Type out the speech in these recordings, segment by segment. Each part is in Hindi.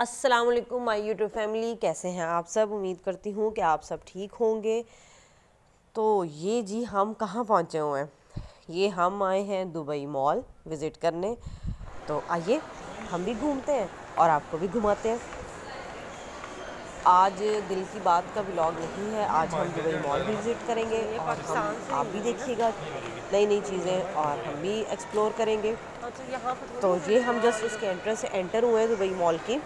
अस्सलाम वालेकुम माय यूट्यूब फैमिली, कैसे हैं आप सब। उम्मीद करती हूँ कि आप सब ठीक होंगे। तो ये जी हम कहाँ पहुँचे हुए हैं, ये हम आए हैं दुबई मॉल विज़िट करने। तो आइए हम भी घूमते हैं और आपको भी घुमाते हैं। आज दिल की बात का व्लॉग नहीं है, आज हम दुबई मॉल भी विज़िट करेंगे और आप भी देखिएगा नई नई चीज़ें और हम भी एक्सप्लोर करेंगे। तो ये हम जस्ट इसके एंट्रेंस से एंटर हुए हैं दुबई मॉल की।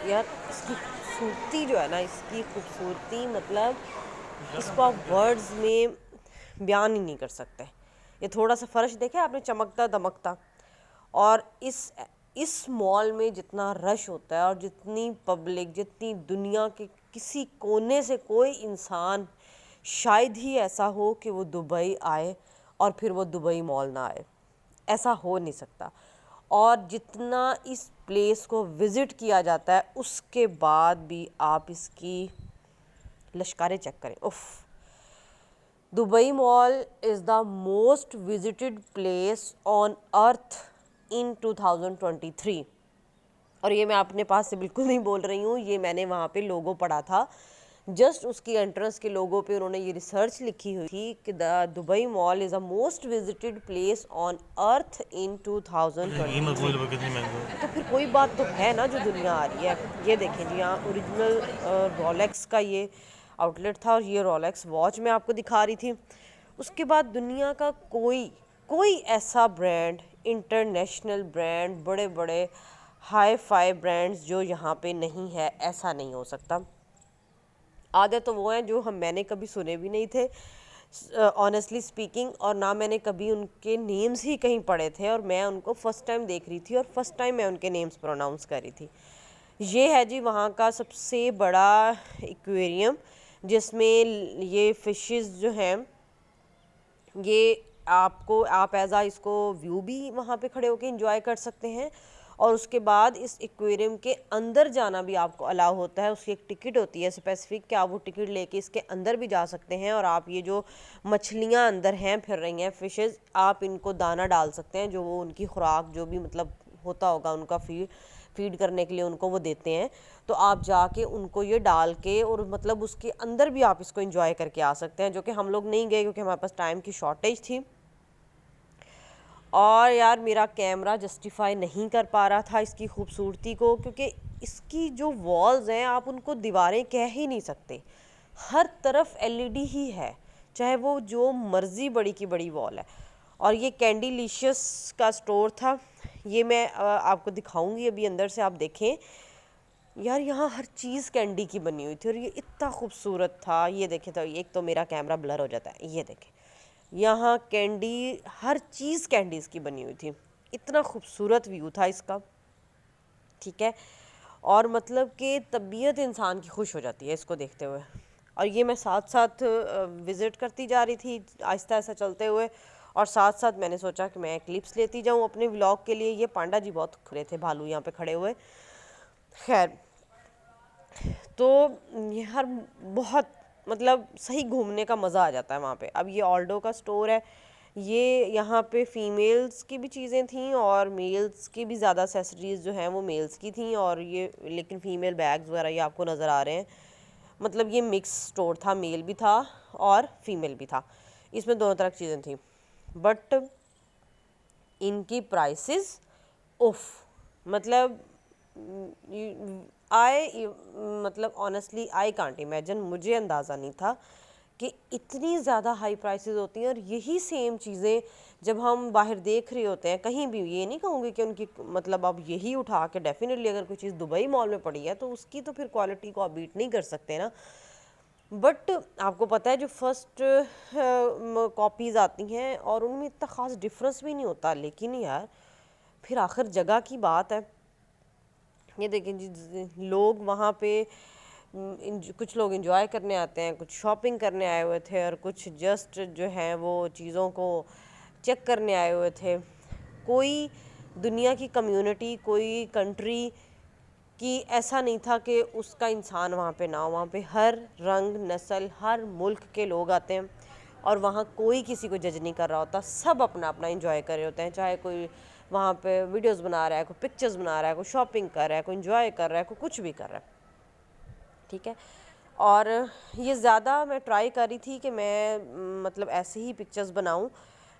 यार इसकी खूबसूरती जो है ना, इसकी खूबसूरती मतलब इसको आप वर्ड्स में बयान ही नहीं कर सकते। ये थोड़ा सा फर्श देखे आपने, चमकता दमकता। और इस मॉल में जितना रश होता है और जितनी पब्लिक, जितनी दुनिया के किसी कोने से कोई इंसान शायद ही ऐसा हो कि वो दुबई आए और फिर वो दुबई मॉल ना आए, ऐसा हो नहीं सकता। और जितना इस प्लेस को विज़िट किया जाता है उसके बाद भी आप इसकी लश्कारें चेक करें। उफ, Dubai mall is the most visited place on earth in 2023। और ये मैं अपने पास से बिल्कुल नहीं बोल रही हूँ, ये मैंने वहाँ पे लोगो पढ़ा था। जस्ट उसकी एंट्रेंस के लोगों पे उन्होंने ये रिसर्च लिखी हुई थी कि the Dubai mall is a most visited place on earth in 2023। तो फिर कोई बात तो है ना जो दुनिया आ रही है। ये देखें जी, यहाँ ओरिजिनल रोलेक्स का ये आउटलेट था और ये रोलेक्स वॉच मैं आपको दिखा रही थी। उसके बाद दुनिया का कोई कोई ऐसा ब्रांड, इंटरनेशनल ब्रांड, बड़े बड़े हाई फाई ब्रांड्स जो यहाँ पे नहीं है, ऐसा नहीं हो सकता। आधे तो वो हैं जो मैंने कभी सुने भी नहीं थे ऑनेस्टली स्पीकिंग, और ना मैंने कभी उनके नेम्स ही कहीं पढ़े थे, और मैं उनको फ़र्स्ट टाइम देख रही थी और फर्स्ट टाइम मैं उनके नेम्स प्रोनाउंस कर रही थी। ये है जी वहाँ का सबसे बड़ा एक्वेरियम, जिसमें ये फ़िशेस जो हैं ये आप एज आ इसको व्यू भी वहाँ पे खड़े होकर इंजॉय कर सकते हैं। और उसके बाद इस एक्वेरियम के अंदर जाना भी आपको अलाउ होता है। उसकी एक टिकट होती है स्पेसिफिक कि आप वो टिकट लेके इसके अंदर भी जा सकते हैं। और आप ये जो मछलियाँ अंदर हैं फिर रही हैं फिशेस, आप इनको दाना डाल सकते हैं, जो वो उनकी खुराक जो भी मतलब होता होगा उनका फीड करने के लिए उनको वो देते हैं। तो आप जाके उनको ये डाल के और मतलब उसके अंदर भी आप इसको एंजॉय करके आ सकते हैं, जो कि हम लोग नहीं गए क्योंकि हमारे पास टाइम की शॉर्टेज थी। और यार मेरा कैमरा जस्टिफाई नहीं कर पा रहा था इसकी खूबसूरती को, क्योंकि इसकी जो वॉल्स हैं आप उनको दीवारें कह ही नहीं सकते। हर तरफ एलईडी ही है, चाहे वो जो मर्ज़ी बड़ी की बड़ी वॉल है। और ये कैंडीलिशियस का स्टोर था, ये मैं आपको दिखाऊंगी अभी अंदर से, आप देखें। यार यहाँ हर चीज़ कैंडी की बनी हुई थी और ये इतना खूबसूरत था। ये देखें, तो एक तो मेरा कैमरा ब्लर हो जाता है, ये देखें यहाँ कैंडी, हर चीज़ कैंडीज़ की बनी हुई थी। इतना खूबसूरत व्यू था इसका, ठीक है। और मतलब कि तबीयत इंसान की खुश हो जाती है इसको देखते हुए। और ये मैं साथ साथ विज़िट करती जा रही थी आहिस्ता आहिस्ता चलते हुए, और साथ साथ मैंने सोचा कि मैं क्लिप्स लेती जाऊँ अपने व्लॉग के लिए। ये पांडा जी बहुत खड़े थे, भालू यहाँ पे खड़े हुए। खैर, तो यार बहुत मतलब सही घूमने का मज़ा आ जाता है वहाँ पे। अब ये ऑल्डो का स्टोर है, ये यहाँ पे फ़ीमेल्स की भी चीज़ें थी और मेल्स की भी ज़्यादा एक्सेसरीज़ जो हैं वो मेल्स की थी। और ये लेकिन फ़ीमेल बैग्स वगैरह ये आपको नज़र आ रहे हैं। मतलब ये मिक्स स्टोर था, मेल भी था और फीमेल भी था, इसमें दोनों तरह की चीज़ें थी। बट इनकी प्राइसेस उफ, मतलब आई मतलब ऑनेस्टली आई कांट इमेजिन, मुझे अंदाज़ा नहीं था कि इतनी ज़्यादा हाई प्राइसेस होती हैं। और यही सेम चीज़ें जब हम बाहर देख रहे होते हैं कहीं भी, ये नहीं कहूँगी कि उनकी मतलब अब यही उठा के डेफिनेटली अगर कोई चीज़ दुबई मॉल में पड़ी है तो उसकी तो फिर क्वालिटी को आप बीट नहीं कर सकते ना। बट आपको पता है जो फर्स्ट कॉपीज़ आती हैं और उनमें इतना ख़ास डिफरेंस भी नहीं होता, लेकिन यार फिर आखिर जगह की बात है। ये देखें जी, लोग वहाँ पे कुछ लोग एंजॉय करने आते हैं, कुछ शॉपिंग करने आए हुए थे और कुछ जस्ट जो है वो चीज़ों को चेक करने आए हुए थे। कोई दुनिया की कम्युनिटी, कोई कंट्री कि ऐसा नहीं था कि उसका इंसान वहाँ पे ना हो। वहाँ पे हर रंग, नस्ल, हर मुल्क के लोग आते हैं और वहाँ कोई किसी को जज नहीं कर रहा होता। सब अपना अपना एंजॉय कर रहे होते हैं, चाहे कोई वहाँ पे वीडियोस बना रहा है, कोई पिक्चर्स बना रहा है, कोई शॉपिंग कर रहा है, कोई इंजॉय कर रहा है, कोई कुछ भी कर रहा है, ठीक है। और ये ज़्यादा मैं ट्राई कर रही थी कि मैं मतलब ऐसे ही पिक्चर्स बनाऊँ,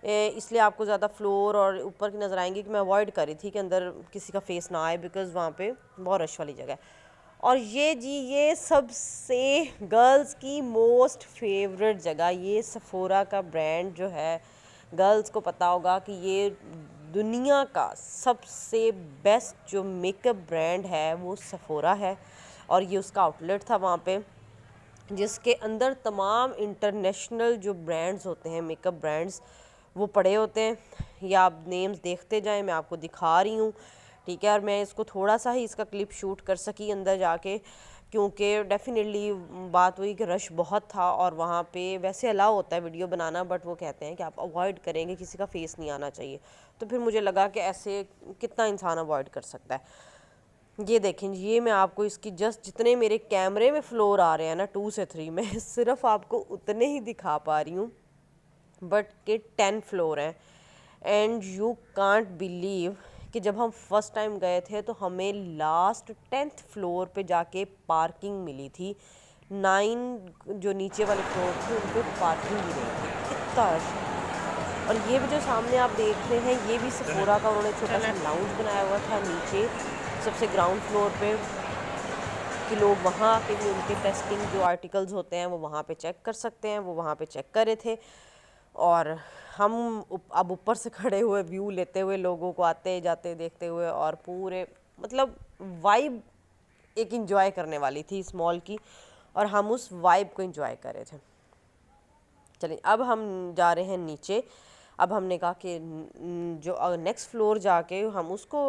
इसलिए आपको ज़्यादा फ्लोर और ऊपर की नज़र आएंगी कि मैं अवॉइड कर रही थी कि अंदर किसी का फेस ना आए, बिकॉज़ वहाँ पे बहुत रश वाली जगह है। और ये जी ये सबसे गर्ल्स की मोस्ट फेवरेट जगह, ये सफोरा का ब्रांड जो है, गर्ल्स को पता होगा कि ये दुनिया का सबसे बेस्ट जो मेकअप ब्रांड है वो सफोरा है। और ये उसका आउटलेट था वहाँ पे, जिसके अंदर तमाम इंटरनेशनल जो ब्रांड्स होते हैं, मेकअप ब्रांड्स, वो पड़े होते हैं। या आप नेम्स देखते जाएं, मैं आपको दिखा रही हूँ, ठीक है। और मैं इसको थोड़ा सा ही इसका क्लिप शूट कर सकी अंदर जाके, क्योंकि डेफिनेटली बात हुई कि रश बहुत था और वहाँ पे वैसे अलाउ होता है वीडियो बनाना, बट वो कहते हैं कि आप अवॉइड करेंगे, किसी का फेस नहीं आना चाहिए। तो फिर मुझे लगा कि ऐसे कितना इंसान अवॉइड कर सकता है। ये देखें, ये मैं आपको इसकी जस्ट जितने मेरे कैमरे में फ्लोर आ रहे हैं ना 2 से 3, मैं सिर्फ आपको उतने ही दिखा पा रही हूँ, बट के 10 फ्लोर हैं। एंड यू कांट बिलीव कि जब हम फर्स्ट टाइम गए थे तो हमें लास्ट 10th फ्लोर पे जाके पार्किंग मिली थी। 9 जो नीचे वाले फ्लोर थे उन पर पार्किंग ही नहीं थी, इतना रश। और ये भी जो सामने आप देख रहे हैं, ये भी सफोरा का उन्होंने छोटा सा लाउंज बनाया हुआ था नीचे सबसे ग्राउंड फ्लोर पे, कि लोग वहाँ आके भी उनके टेस्टिंग जो आर्टिकल्स होते हैं वो वहाँ पे चेक कर सकते हैं। वो वहाँ पे चेक कर रहे थे और हम अब ऊपर से खड़े हुए व्यू लेते हुए लोगों को आते जाते देखते हुए, और पूरे मतलब वाइब एक इंजॉय करने वाली थी इस मॉल की, और हम उस वाइब को इंजॉय कर रहे थे। चलिए अब हम जा रहे हैं नीचे। अब हमने कहा कि जो नेक्स्ट फ्लोर जाके हम उसको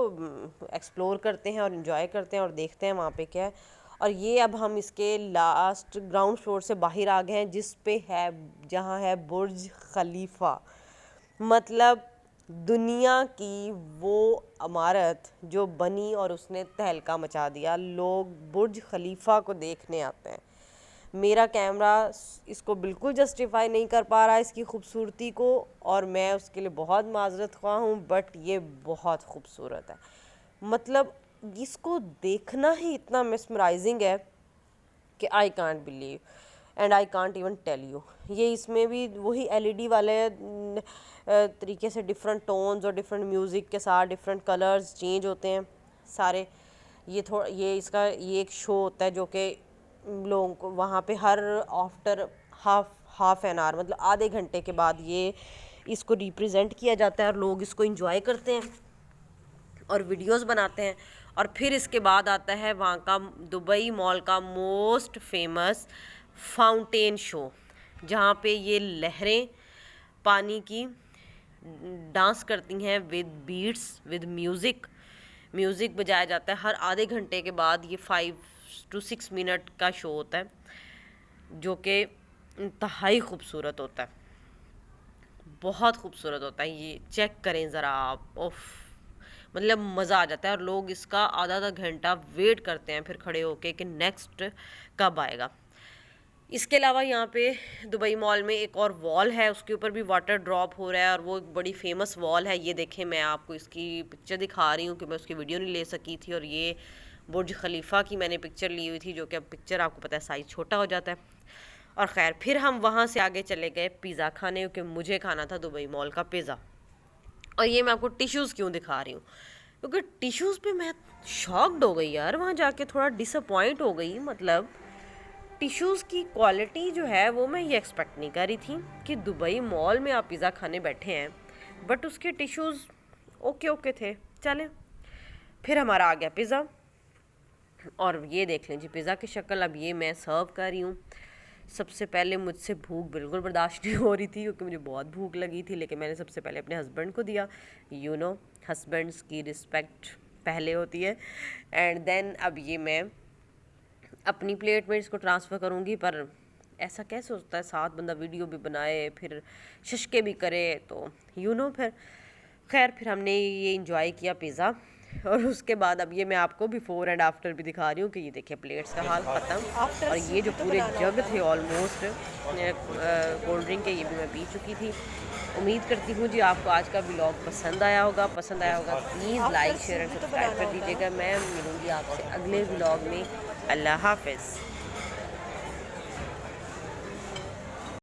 एक्सप्लोर करते हैं और इन्जॉय करते हैं और देखते हैं वहाँ पे क्या है। और ये अब हम इसके लास्ट ग्राउंड फ्लोर से बाहर आ गए हैं, जिस पे है, जहाँ है बुर्ज खलीफा। मतलब दुनिया की वो इमारत जो बनी और उसने तहलका मचा दिया, लोग बुर्ज खलीफा को देखने आते हैं। मेरा कैमरा इसको बिल्कुल जस्टिफाई नहीं कर पा रहा है, इसकी खूबसूरती को, और मैं उसके लिए बहुत माजरत ख्वाह हूँ, बट ये बहुत खूबसूरत है। मतलब इसको देखना ही इतना मेस्मराइजिंग है कि I can't believe and I can't even tell you. ये इसमें भी वही एलईडी वाले तरीके से डिफरेंट टोन्स और डिफरेंट म्यूज़िक के साथ डिफरेंट कलर्स चेंज होते हैं सारे। ये इसका ये एक शो होता है जो कि लोगों को वहाँ पे her after half an hour, मतलब आधे घंटे के बाद ये इसको रिप्रेजेंट किया जाता है और लोग इसको एंजॉय करते हैं और वीडियोस बनाते हैं। और फिर इसके बाद आता है वहाँ का दुबई मॉल का मोस्ट फेमस फाउंटेन शो, जहाँ पे ये लहरें पानी की डांस करती हैं विद बीट्स, विद म्यूज़िक बजाया जाता है हर आधे घंटे के बाद। ये 5 to 6 मिनट का शो होता है जो कि इंतहाई खूबसूरत होता है, बहुत खूबसूरत होता है। ये चेक करें ज़रा आप, ओफ, मतलब मज़ा आ जाता है। और लोग इसका आधा घंटा वेट करते हैं फिर खड़े होके कि नेक्स्ट कब आएगा। इसके अलावा यहाँ पे दुबई मॉल में एक और वॉल है, उसके ऊपर भी वाटर ड्रॉप हो रहा है और वो एक बड़ी फेमस वॉल है। ये देखें, मैं आपको इसकी पिक्चर दिखा रही हूँ कि मैं उसकी वीडियो नहीं ले सकी थी। और ये बुर्ज खलीफा की मैंने पिक्चर ली हुई थी, जो कि अब पिक्चर आपको पता है साइज़ छोटा हो जाता है। और ख़ैर फिर हम वहाँ से आगे चले गए पिज़्ज़ा खाने, क्योंकि मुझे खाना था दुबई मॉल का पिज़्ज़ा। और ये मैं आपको टिश्यूज़ क्यों दिखा रही हूँ, क्योंकि टिश्यूज़ पे मैं शॉक्ड हो गई यार, वहाँ जाके थोड़ा डिसअपॉइंट हो गई। मतलब टिश्यूज़ की क्वालिटी जो है वो मैं ये एक्सपेक्ट नहीं कर रही थी कि दुबई मॉल में आप पिज़्ज़ा खाने बैठे हैं, बट उसके टिश्यूज़ ओके थे। चलें, फिर हमारा आ गया पिज़्ज़ा। और ये देख लें जी पिज़्ज़ा की शक्ल। अब ये मैं सर्व कर रही हूँ। सबसे पहले मुझसे भूख बिल्कुल बर्दाश्त नहीं हो रही थी, क्योंकि मुझे बहुत भूख लगी थी, लेकिन मैंने सबसे पहले अपने हस्बैंड को दिया। यू नो, हस्बैंड्स की रिस्पेक्ट पहले होती है। एंड देन अब ये मैं अपनी प्लेट में इसको ट्रांसफ़र करूँगी। पर ऐसा कैसे होता है, साथ बंदा वीडियो भी बनाए फिर शशके भी करे, तो यू नो। फिर खैर फिर हमने ये इंजॉय किया पिज़्ज़ा। और उसके बाद अब ये मैं आपको बिफोर एंड आफ्टर भी दिखा रही हूँ कि ये देखिए प्लेट्स का हाल ख़त्म। और ये जो पूरे जग थे ऑलमोस्ट कोल्ड ड्रिंक के, ये भी मैं पी चुकी थी। उम्मीद करती हूँ जी आपको आज का व्लॉग पसंद आया होगा। Please like share and subscribe कर दीजिएगा। मैं मिलूँगी आपसे अगले व्लॉग में। अल्लाह हाफ़िज़।